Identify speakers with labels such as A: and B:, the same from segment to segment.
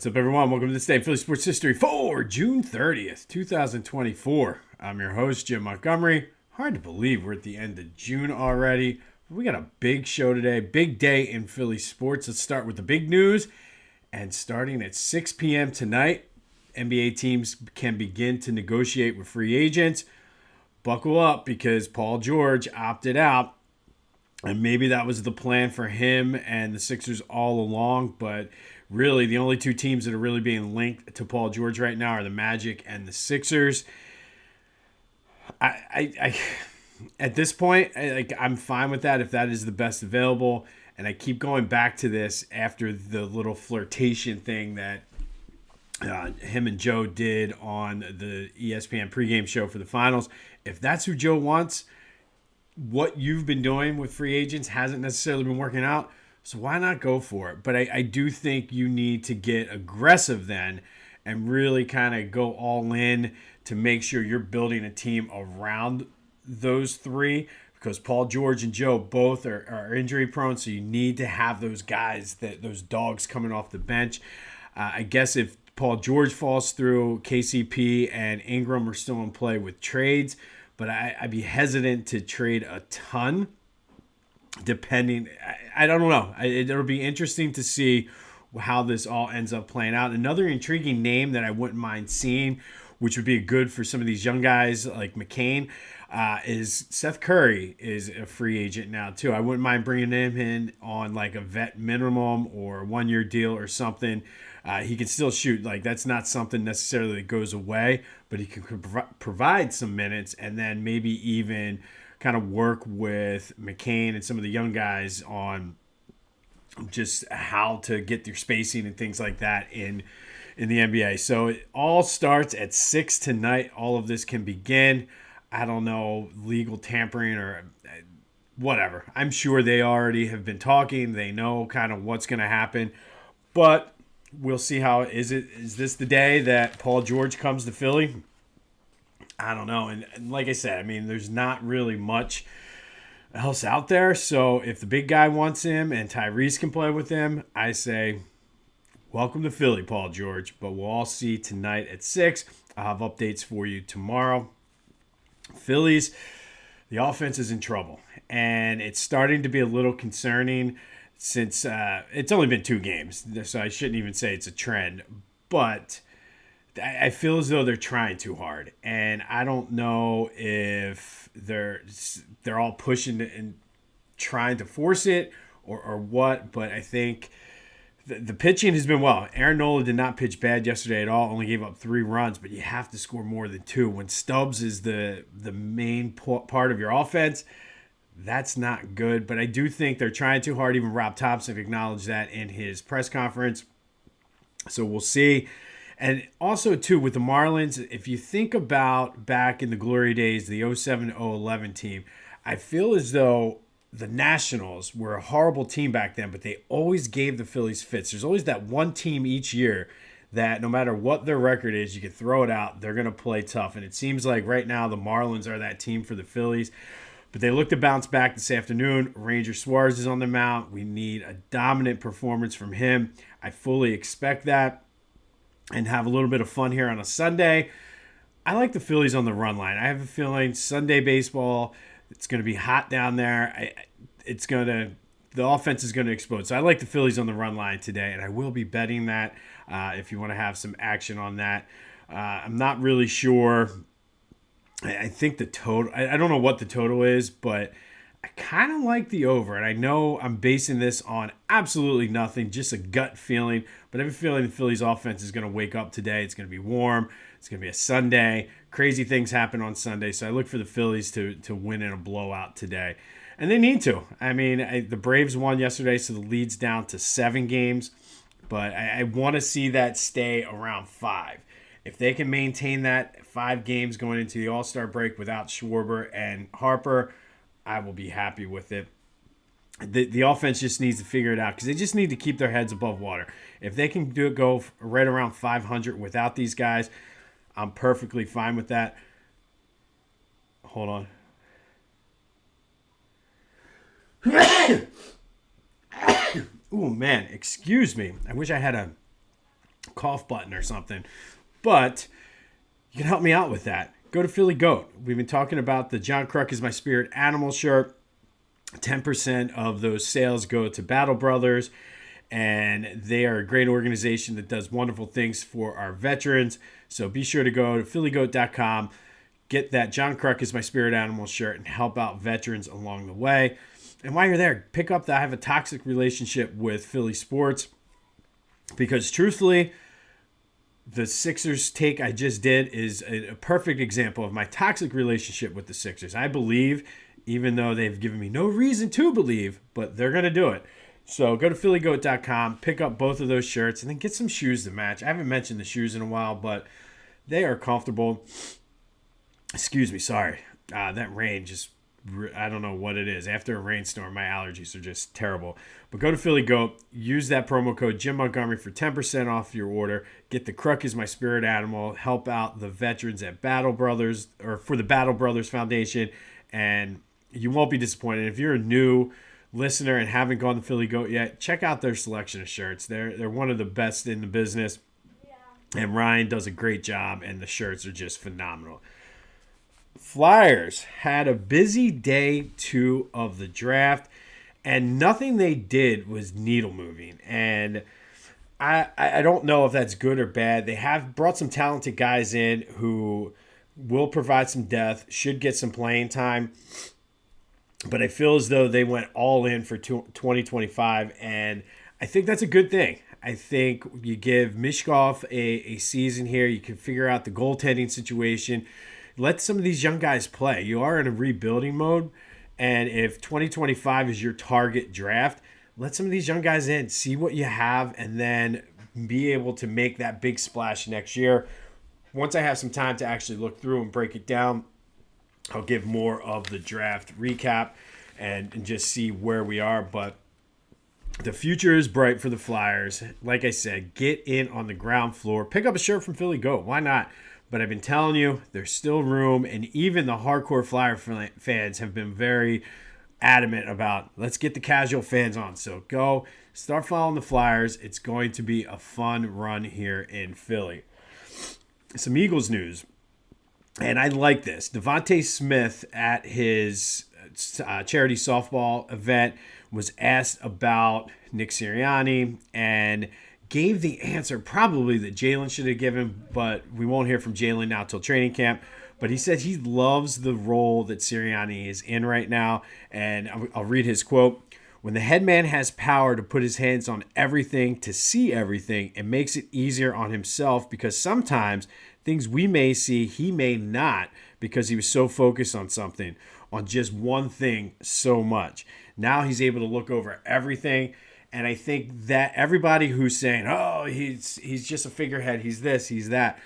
A: What's up, everyone? Welcome to this day of Philly Sports History for June 30th, 2024. I'm your host, Jim Montgomery. Hard to believe we're at the end of June already. We got a big show today, big day in Philly sports. Let's start with the big news. And starting at 6 p.m. tonight, NBA teams can begin to negotiate with free agents. Buckle up because Paul George opted out. And maybe that was the plan for him and the Sixers all along, but really the only two teams that are really being linked to Paul George right now are the Magic and the Sixers. I at this point, I'm fine with that if that is the best available. And I keep going back to this after the little flirtation thing that him and Joe did on the ESPN pregame show for the finals. If that's who Joe wants, what you've been doing with free agents hasn't necessarily been working out, so why not go for it? But I do think you need to get aggressive then and really kind of go all in to make sure you're building a team around those three, because Paul George and Joe both are injury prone, so you need to have those guys, those dogs coming off the bench. I guess if Paul George falls through, KCP and Ingram are still in play with trades, but I'd be hesitant to trade a ton, depending. I don't know. It'll be interesting to see how this all ends up playing out. Another intriguing name that I wouldn't mind seeing, which would be good for some of these young guys like McCain, is Seth Curry is a free agent now too. I wouldn't mind bringing him in on like a vet minimum or 1-year deal or something. He can still shoot. Like, that's not something necessarily that goes away, but he can provide some minutes and then maybe even kind of work with McCain and some of the young guys on just how to get their spacing and things like that in the NBA. So it all starts at 6 tonight. All of this can begin. I don't know, legal tampering or whatever. I'm sure they already have been talking. They know kind of what's going to happen, but we'll see how is this the day that Paul George comes to Philly? I don't know. And like I said, I mean, there's not really much else out there. So if the big guy wants him and Tyrese can play with him, I say, welcome to Philly, Paul George. But we'll all see tonight at 6. I'll have updates for you tomorrow. Phillies, the offense is in trouble. And it's starting to be a little concerning since it's only been 2 games, so I shouldn't even say it's a trend. But I feel as though they're trying too hard, and I don't know if they're all pushing and trying to force it or what. But I think the pitching has been well. Aaron Nola did not pitch bad yesterday at all. Only gave up 3 runs, but you have to score more than 2 when Stubbs is the main part of your offense. That's not good, but I do think they're trying too hard. Even Rob Thompson acknowledged that in his press conference. So we'll see. And also, too, with the Marlins, if you think about back in the glory days, the 07-011 team, I feel as though the Nationals were a horrible team back then, but they always gave the Phillies fits. There's always that one team each year that no matter what their record is, you can throw it out. They're going to play tough. And it seems like right now the Marlins are that team for the Phillies. But they look to bounce back this afternoon. Ranger Suarez is on the mound. We need a dominant performance from him. I fully expect that, and have a little bit of fun here on a Sunday. I like the Phillies on the run line. I have a feeling Sunday baseball, it's going to be hot down there. The offense is going to explode. So I like the Phillies on the run line today, and I will be betting that if you want to have some action on that. I'm not really sure. I think the total, I don't know what the total is, but I kind of like the over. And I know I'm basing this on absolutely nothing, just a gut feeling. But I have a feeling the Phillies offense is going to wake up today. It's going to be warm. It's going to be a Sunday. Crazy things happen on Sunday. So I look for the Phillies to win in a blowout today. And they need to. I mean, the Braves won yesterday, so the lead's down to 7 games. But I want to see that stay around 5. If they can maintain that 5 games going into the All-Star break without Schwarber and Harper, I will be happy with it. The offense just needs to figure it out because they just need to keep their heads above water. If they can go right around 500 without these guys, I'm perfectly fine with that. Hold on. Oh, man, excuse me. I wish I had a cough button or something. But you can help me out with that. Go to Philly Goat. We've been talking about the John Kruk is my spirit animal shirt. 10% of those sales go to Battle Brothers, and they are a great organization that does wonderful things for our veterans. So be sure to go to phillygoat.com, get that John Kruk is my spirit animal shirt, and help out veterans along the way. And while you're there, pick up the I have a toxic relationship with Philly sports, because truthfully, the Sixers take I just did is a perfect example of my toxic relationship with the Sixers. I believe, even though they've given me no reason to believe, but they're going to do it. So go to phillygoat.com, pick up both of those shirts, and then get some shoes to match. I haven't mentioned the shoes in a while, but they are comfortable. Excuse me, sorry. That rain just, I don't know what it is. After a rainstorm, my allergies are just terrible. But go to Philly Goat, use that promo code Jim Montgomery for 10% off your order. Get the Kruk is my spirit animal. Help out the veterans at Battle Brothers, or for the Battle Brothers Foundation, and you won't be disappointed. If you're a new listener and haven't gone to Philly Goat yet, check out their selection of shirts. They're one of the best in the business, and Ryan does a great job, and the shirts are just phenomenal. Flyers had a busy day 2 of the draft, and nothing they did was needle moving. And I don't know if that's good or bad. They have brought some talented guys in who will provide some depth, should get some playing time. But I feel as though they went all in for 2025, and I think that's a good thing. I think you give Mishkov a season here. You can figure out the goaltending situation. Let some of these young guys play. You are in a rebuilding mode, and if 2025 is your target draft, let some of these young guys in, see what you have, and then be able to make that big splash next year. Once I have some time to actually look through and break it down, I'll give more of the draft recap and just see where we are. But the future is bright for the Flyers. Like I said, get in on the ground floor. Pick up a shirt from Philly Goat. Why not? But I've been telling you, there's still room. And even the hardcore Flyer fans have been very adamant about, let's get the casual fans on. So go start following the Flyers. It's going to be a fun run here in Philly. Some Eagles news. And I like this. Devontae Smith at his charity softball event was asked about Nick Sirianni and gave the answer probably that Jalen should have given, but we won't hear from Jalen now till training camp. But he said he loves the role that Sirianni is in right now. And I'll read his quote. When the head man has power to put his hands on everything, to see everything, it makes it easier on himself, because sometimes things we may see, he may not, because he was so focused on something, on just one thing so much. Now he's able to look over everything. And I think that everybody who's saying, oh, he's just a figurehead, he's this, he's that,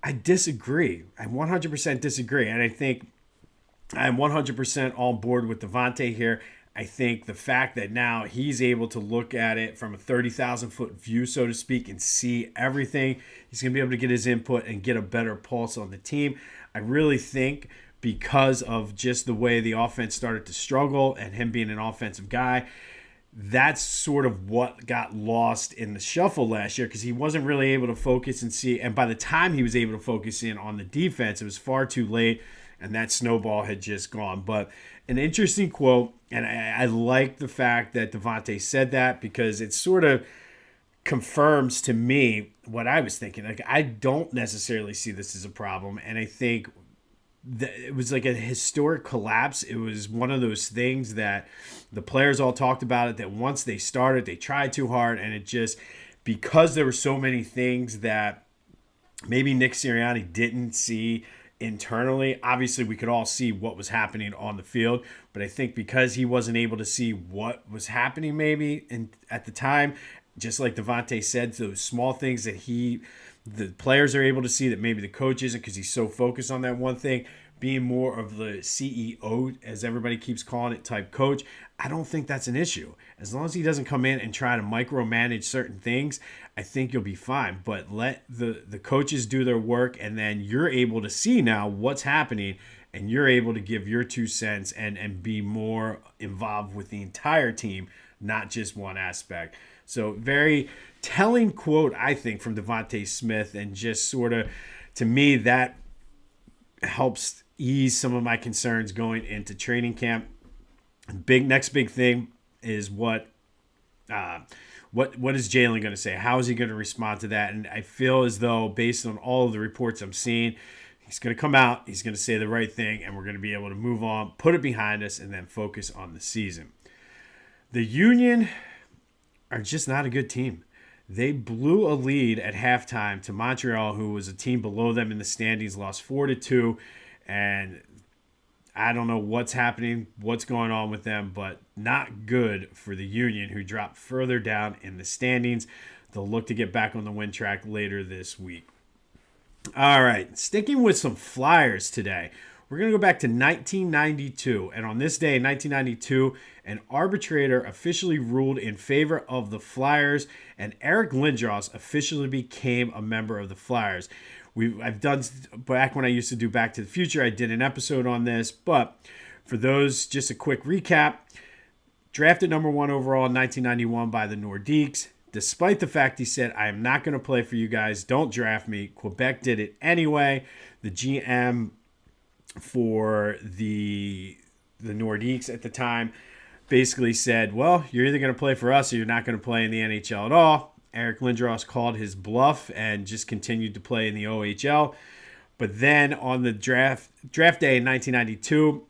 A: I disagree. I 100% disagree. And I think I'm 100% on board with Devontae here. I think the fact that now he's able to look at it from a 30,000-foot view, so to speak, and see everything, he's going to be able to get his input and get a better pulse on the team. I really think because of just the way the offense started to struggle and him being an offensive guy, that's sort of what got lost in the shuffle last year, because he wasn't really able to focus and see. And by the time he was able to focus in on the defense, it was far too late, and that snowball had just gone. But an interesting quote, and I like the fact that Devontae said that, because it sort of confirms to me what I was thinking. Like, I don't necessarily see this as a problem, and I think that it was like a historic collapse. It was one of those things that the players all talked about it, that once they started, they tried too hard, and it just, because there were so many things that maybe Nick Sirianni didn't see internally. Obviously, we could all see what was happening on the field, but I think because he wasn't able to see what was happening maybe at the time, just like Devontae said, those small things that the players are able to see that maybe the coach isn't, because he's so focused on that one thing, being more of the CEO, as everybody keeps calling it, type coach. I don't think that's an issue. As long as he doesn't come in and try to micromanage certain things, I think you'll be fine. But let the coaches do their work, and then you're able to see now what's happening, and you're able to give your 2 cents and be more involved with the entire team, not just one aspect. So very telling quote, I think, from Devontae Smith, and just sort of, to me, that helps ease some of my concerns going into training camp. Next big thing is what is Jalen going to say? How is he going to respond to that? And I feel as though, based on all of the reports I'm seeing, he's going to come out, he's going to say the right thing, and we're going to be able to move on, put it behind us, and then focus on the season. The Union are just not a good team. They blew a lead at halftime to Montreal, who was a team below them in the standings, lost 4-2, and I don't know what's happening, what's going on with them, but not good for the Union, who dropped further down in the standings. They'll look to get back on the win track later this week. All right, sticking with some Flyers today. We're going to go back to 1992, and on this day in 1992, an arbitrator officially ruled in favor of the Flyers, and Eric Lindros officially became a member of the Flyers. I've done, back when I used to do Back to the Future, I did an episode on this, but for those, just a quick recap. Drafted number 1 overall in 1991 by the Nordiques. Despite the fact he said, I am not going to play for you guys, don't draft me, Quebec did it anyway. The GM for the Nordiques at the time basically said, well, you're either going to play for us or you're not going to play in the NHL at all. Eric Lindros called his bluff and just continued to play in the OHL. But then on the draft day in 1992,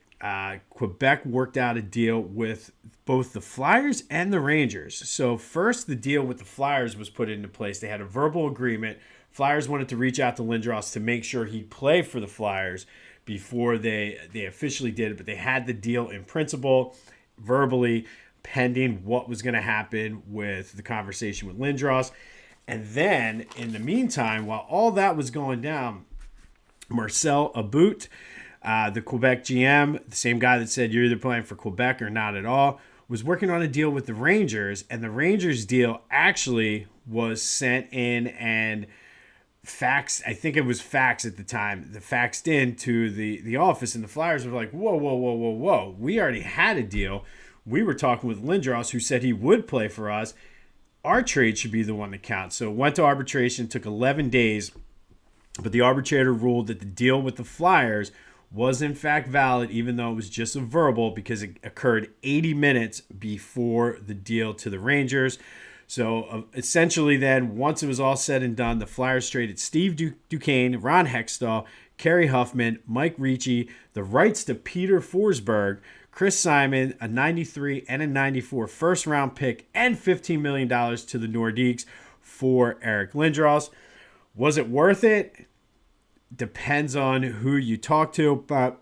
A: Quebec worked out a deal with both the Flyers and the Rangers. So first, the deal with the Flyers was put into place. They had a verbal agreement. Flyers wanted to reach out to Lindros to make sure he'd play for the Flyers before they officially did it. But they had the deal in principle, verbally, pending what was going to happen with the conversation with Lindros. And then, in the meantime, while all that was going down, Marcel About, the Quebec GM, the same guy that said you're either playing for Quebec or not at all, was working on a deal with the Rangers. And the Rangers deal actually was sent in and faxed, I think it was faxed at the time, faxed in to the office. And the Flyers were like, whoa. We already had a deal. We were talking with Lindros, who said he would play for us. Our trade should be the one that counts. So it went to arbitration, took 11 days, but the arbitrator ruled that the deal with the Flyers was in fact valid, even though it was just a verbal, because it occurred 80 minutes before the deal to the Rangers. So essentially then, once it was all said and done, the Flyers traded Steve Duquesne, Ron Hextall, Kerry Huffman, Mike Ricci, the rights to Peter Forsberg, Chris Simon, a 93 and a 94 first-round pick, and $15 million to the Nordiques for Eric Lindros. Was it worth it? Depends on who you talk to, but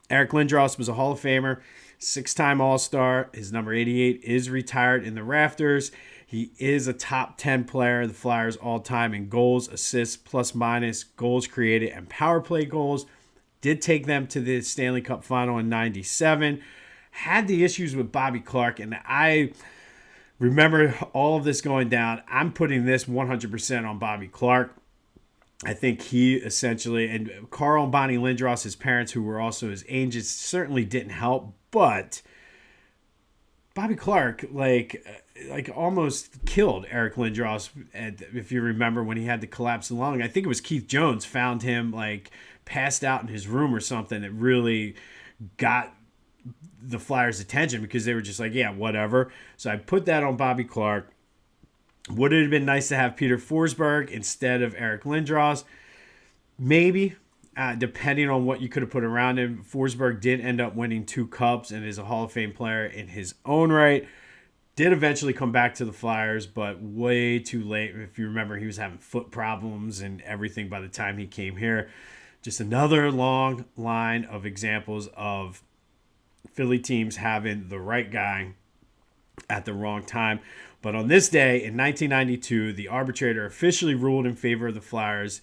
A: Eric Lindros was a Hall of Famer, 6-time All-Star. His number 88 is retired in the rafters. He is a top 10 player, the Flyers all-time in goals, assists, plus minus, goals created, and power play goals. Did take them to the Stanley Cup final in 97. Had the issues with Bobby Clarke, and I remember all of this going down. I'm putting this 100% on Bobby Clarke. I think he essentially, and Carl and Bonnie Lindros, his parents, who were also his agents, certainly didn't help. But Bobby Clarke, like almost killed Eric Lindros. And if you remember when he had the collapse of the lung, I think it was Keith Jones found him passed out in his room or something. That really got the Flyers' attention because they were just like, yeah, whatever. So I put that on Bobby Clarke. Would it have been nice to have Peter Forsberg instead of Eric Lindros? Maybe, depending on what you could have put around him. Forsberg did end up winning 2 cups and is a Hall of Fame player in his own right. Did eventually come back to the Flyers, but way too late. If you remember, he was having foot problems and everything by the time he came here. Just another long line of examples of Philly teams having the right guy at the wrong time. But on this day in 1992, the arbitrator officially ruled in favor of the Flyers,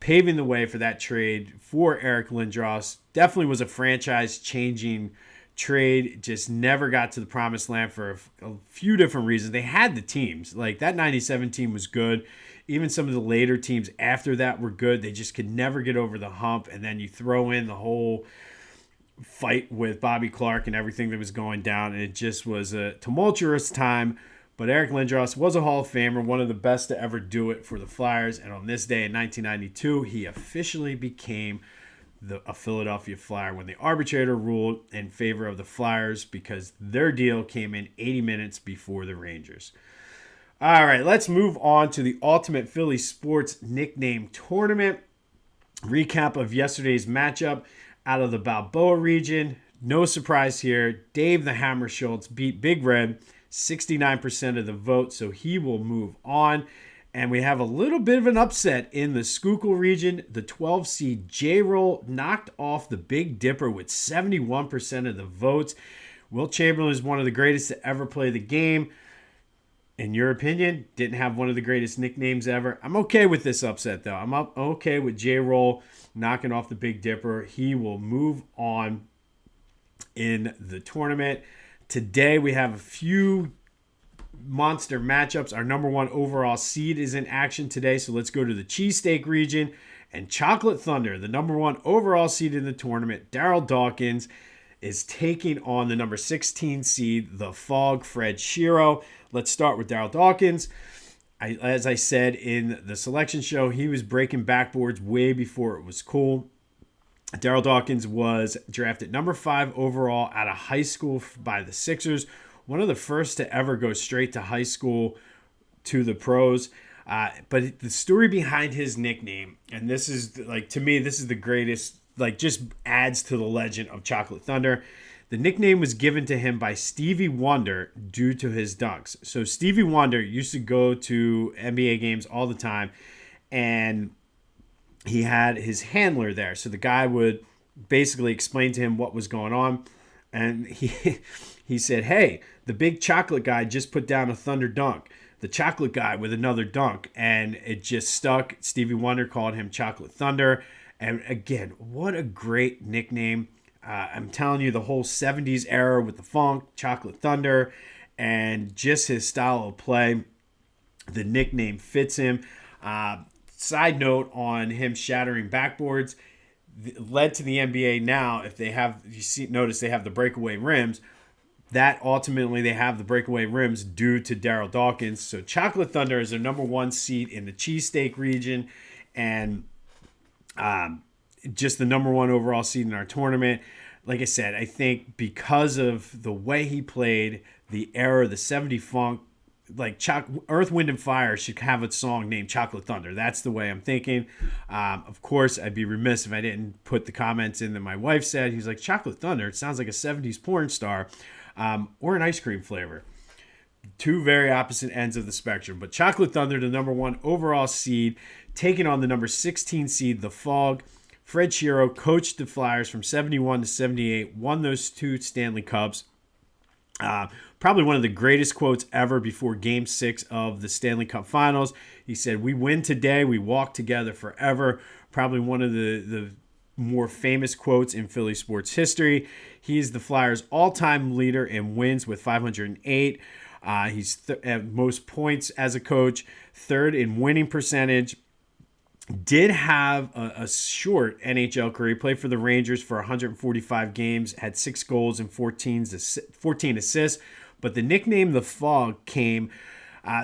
A: paving the way for that trade for Eric Lindros. Definitely was a franchise-changing trade. Just never got to the promised land for a few different reasons. They had the teams. That 97 team was good. Even some of the later teams after that were good. They just could never get over the hump. And then you throw in the whole fight with Bobby Clarke and everything that was going down. And it just was a tumultuous time. But Eric Lindros was a Hall of Famer, one of the best to ever do it for the Flyers. And on this day in 1992, he officially became a Philadelphia Flyer when the arbitrator ruled in favor of the Flyers because their deal came in 80 minutes before the Rangers. All right, let's move on to the Ultimate Philly Sports Nickname Tournament. Recap of yesterday's matchup out of the Balboa region. No surprise here. Dave the Hammer Schultz beat Big Red, 69% of the vote, so he will move on. And we have a little bit of an upset in the Schuylkill region. The 12 seed J-Roll knocked off the Big Dipper with 71% of the votes. Will Chamberlain is one of the greatest to ever play the game. In your opinion, didn't have one of the greatest nicknames ever. I'm okay with this upset, though. I'm okay with J-Roll knocking off the Big Dipper. He will move on in the tournament. Today, we have a few monster matchups. Our number one overall seed is in action today, so let's go to the Cheesesteak region. And Chocolate Thunder, the number one overall seed in the tournament, Daryl Dawkins, is taking on the number 16 seed, the Fog, Fred Shiro. Let's start with Daryl Dawkins. As I said in the selection show, he was breaking backboards way before it was cool. Daryl Dawkins was drafted number 5 overall out of high school by the Sixers. One of the first to ever go straight to high school to the pros. But the story behind his nickname, and this is, like, to me, this is the greatest, like, just adds to the legend of Chocolate Thunder. The nickname was given to him by Stevie Wonder due to his dunks. So Stevie Wonder used to go to NBA games all the time, and he had his handler there. So the guy would basically explain to him what was going on, and he said, "Hey, the big chocolate guy just put down a Thunder dunk. The chocolate guy with another dunk," and it just stuck. Stevie Wonder called him Chocolate Thunder. And again, what a great nickname. I'm telling you, the whole 70s era with the funk, Chocolate Thunder, and just his style of play, the nickname fits him. Side note on him shattering backboards, led to the NBA now, if they have, notice they have the breakaway rims, that ultimately they have the breakaway rims due to Daryl Dawkins. So Chocolate Thunder is their number one seed in the Cheesesteak region, and just the number one overall seed in our tournament. Like I said, I think because of the way he played, the era, the 70 funk, like Earth, Wind, and Fire should have a song named Chocolate Thunder. That's the way I'm thinking. Of course, I'd be remiss if I didn't put the comments in that my wife said. He's like, Chocolate Thunder, it sounds like a 70s porn star or an ice cream flavor. Two very opposite ends of the spectrum. But Chocolate Thunder, the number one overall seed, taking on the number 16 seed, the Fog. Fred Shiro coached the Flyers from 71 to 78, won those 2 Stanley Cups. Probably one of the greatest quotes ever before Game 6 of the Stanley Cup Finals. He said, "We win today, we walk together forever." Probably one of the more famous quotes in Philly sports history. He is the Flyers' all-time leader in wins with 508. He's at most points as a coach, third in winning percentage. Did have a short NHL career. He played for the Rangers for 145 games, had 6 goals and 14 assists. But the nickname The Fog came,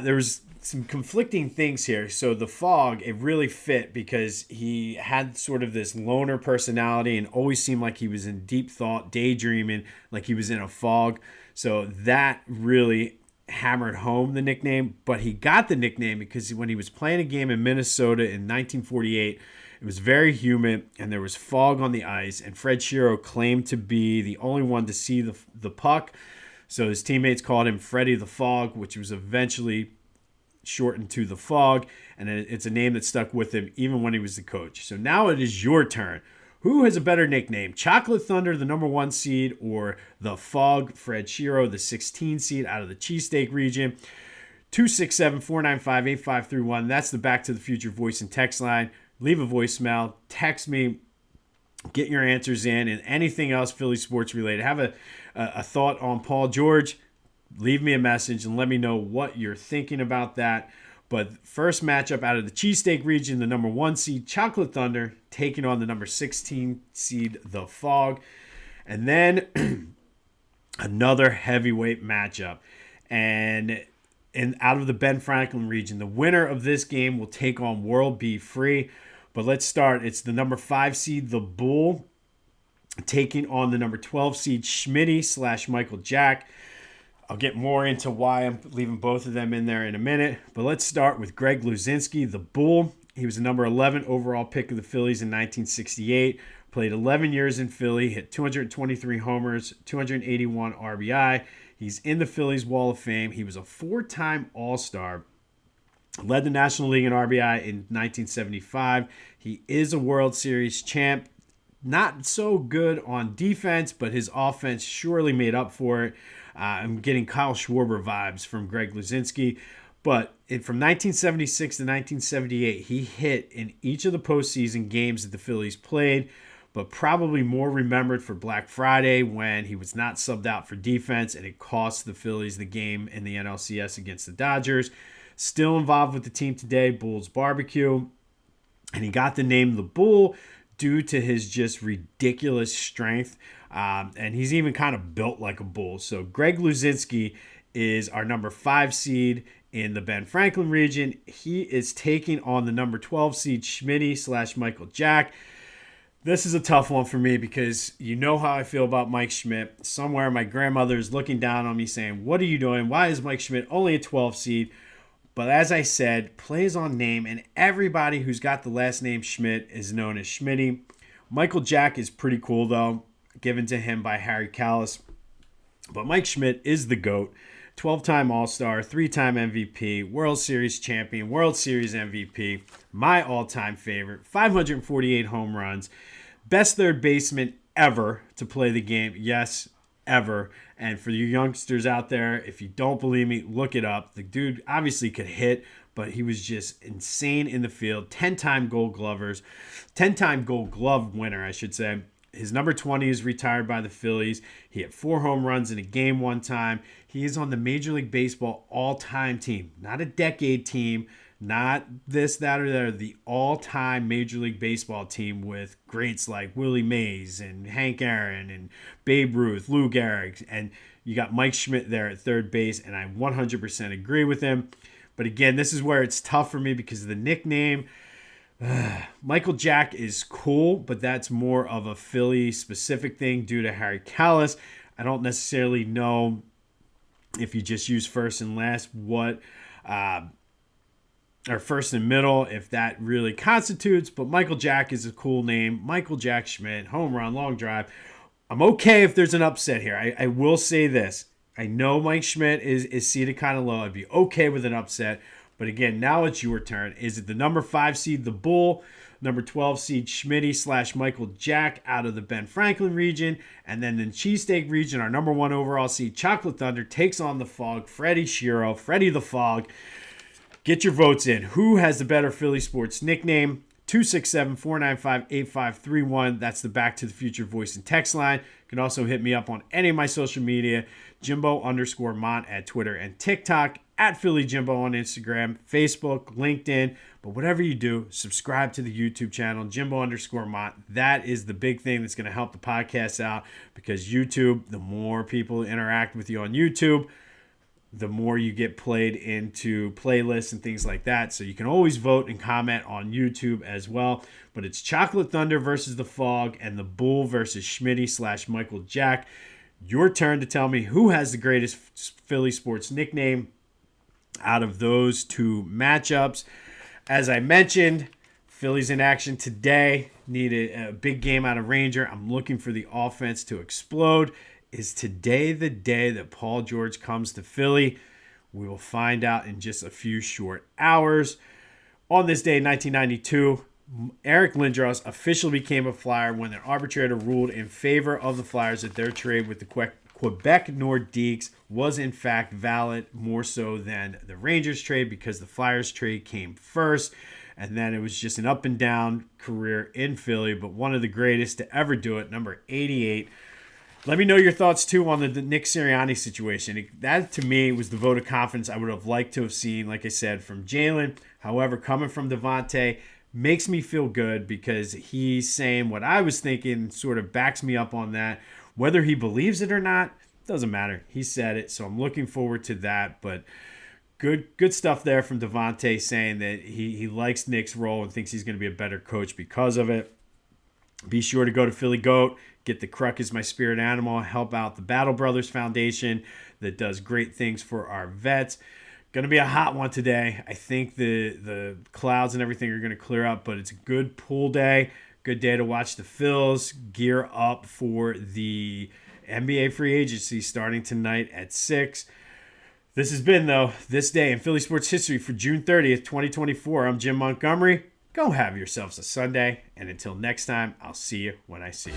A: there was some conflicting things here. So The Fog, it really fit because he had sort of this loner personality and always seemed like he was in deep thought, daydreaming, like he was in a fog. So that really hammered home the nickname, but he got the nickname because when he was playing a game in Minnesota in 1948, it was very humid and there was fog on the ice, and Fred Shiro claimed to be the only one to see the puck, so his teammates called him Freddie the Fog, which was eventually shortened to The Fog, and it's a name that stuck with him even when he was the coach. So now it is your turn. Who has a better nickname? Chocolate Thunder, the number 1 seed, or The Fog, Fred Shiro, the 16 seed out of the Cheesesteak region? 267-495-8531. That's the Back to the Future voice and text line. Leave a voicemail. Text me. Get your answers in. And anything else Philly sports related. Have a thought on Paul George. Leave me a message and let me know what you're thinking about that. But first matchup out of the Cheesesteak region, the number 1 seed, Chocolate Thunder, taking on the number 16 seed, The Fog. And then another heavyweight matchup. And and out of the Ben Franklin region. The winner of this game will take on World B Free. But let's start. It's the number 5 seed, the Bull, taking on the number 12 seed, Schmitty / Michael Jack. I'll get more into why I'm leaving both of them in there in a minute. But let's start with Greg Luzinski, the Bull. He was the number 11 overall pick of the Phillies in 1968. Played 11 years in Philly, hit 223 homers, 281 RBI. He's in the Phillies Wall of Fame. He was a 4-time All-Star. Led the National League in RBI in 1975. He is a World Series champ. Not so good on defense, but his offense surely made up for it. I'm getting Kyle Schwarber vibes from Greg Luzinski. But from 1976 to 1978, he hit in each of the postseason games that the Phillies played, but probably more remembered for Black Friday when he was not subbed out for defense, and it cost the Phillies the game in the NLCS against the Dodgers. Still involved with the team today, Bull's Barbecue. And he got the name the Bull due to his just ridiculous strength. And he's even kind of built like a bull. So Greg Luzinski is our number 5 seed in the Ben Franklin region. He is taking on the number 12 seed, Schmitty / Michael Jack. This is a tough one for me because you know how I feel about Mike Schmidt. Somewhere my grandmother is looking down on me saying, what are you doing? Why is Mike Schmidt only a 12 seed? But as I said, plays on name, and everybody who's got the last name Schmidt is known as Schmitty. Michael Jack is pretty cool, though, given to him by Harry Kalas. But Mike Schmidt is the GOAT. 12-time All-Star, 3-time MVP, World Series champion, World Series MVP, my all-time favorite, 548 home runs, best third baseman ever to play the game. Yes, ever. And for you youngsters out there, if you don't believe me, look it up. The dude obviously could hit, but he was just insane in the field. 10-time Gold Glove winner, I should say. His number 20 is retired by the Phillies. He hit 4 home runs in a game one time. He is on the Major League Baseball all-time team, not a decade team, not this, that, or that, the all-time Major League Baseball team with greats like Willie Mays and Hank Aaron and Babe Ruth, Lou Gehrig, and you got Mike Schmidt there at third base, and I 100% agree with him. But again, this is where it's tough for me because of the nickname. Michael Jack is cool, but that's more of a Philly-specific thing due to Harry Kalas. I don't necessarily know if you just use first and last or first and middle, if that really constitutes, but Michael Jack is a cool name. Michael Jack Schmidt, home run, long drive. I'm okay if there's an upset here. I will say this. I know Mike Schmidt is seated kind of low. I'd be okay with an upset. But again, now it's your turn. Is it the number 5 seed, the Bull, number 12 seed, Schmitty / Michael Jack out of the Ben Franklin region, and then the Cheesesteak region, our number 1 overall seed, Chocolate Thunder, takes on the Fog, Freddie Shiro, Freddie the Fog. Get your votes in. Who has the better Philly sports nickname? 267-495-8531. That's the Back to the Future voice and text line. You can also hit me up on any of my social media, Jimbo_Mont at Twitter and TikTok, at Philly Jimbo on Instagram, Facebook, LinkedIn. But whatever you do, subscribe to the YouTube channel, Jimbo_Mont. That is the big thing that's going to help the podcast out because YouTube, the more people interact with you on YouTube, the more you get played into playlists and things like that. So you can always vote and comment on YouTube as well. But it's Chocolate Thunder versus the Fog and the Bull versus Schmitty / Michael Jack. Your turn to tell me who has the greatest Philly sports nickname out of those two matchups. As I mentioned, Phillies in action today. Need a big game out of Ranger. I'm looking for the offense to explode. Is today the day that Paul George comes to Philly? We will find out in just a few short hours. On this day in 1992, Eric Lindros officially became a Flyer when an arbitrator ruled in favor of the Flyers that their trade with the Quebec Nordiques was in fact valid, more so than the Rangers trade because the Flyers trade came first. And then it was just an up and down career in Philly, but one of the greatest to ever do it, number 88. Let me know your thoughts, too, on the Nick Sirianni situation. That, to me, was the vote of confidence I would have liked to have seen, like I said, from Jalen. However, coming from Devontae makes me feel good because he's saying what I was thinking, sort of backs me up on that. Whether he believes it or not, doesn't matter. He said it, so I'm looking forward to that. But Good stuff there from Devontae, saying that he likes Nick's role and thinks he's going to be a better coach because of it. Be sure to go to Philly Goat, get the Cruck is My Spirit Animal, help out the Battle Brothers Foundation that does great things for our vets. Going to be a hot one today. I think the clouds and everything are going to clear up, but it's a good pool day. Good day to watch the Phils gear up for the NBA free agency starting tonight at 6. This has been, though, This Day in Philly Sports History for June 30th, 2024. I'm Jim Montgomery. Go have yourselves a Sunday, and until next time, I'll see you when I see you.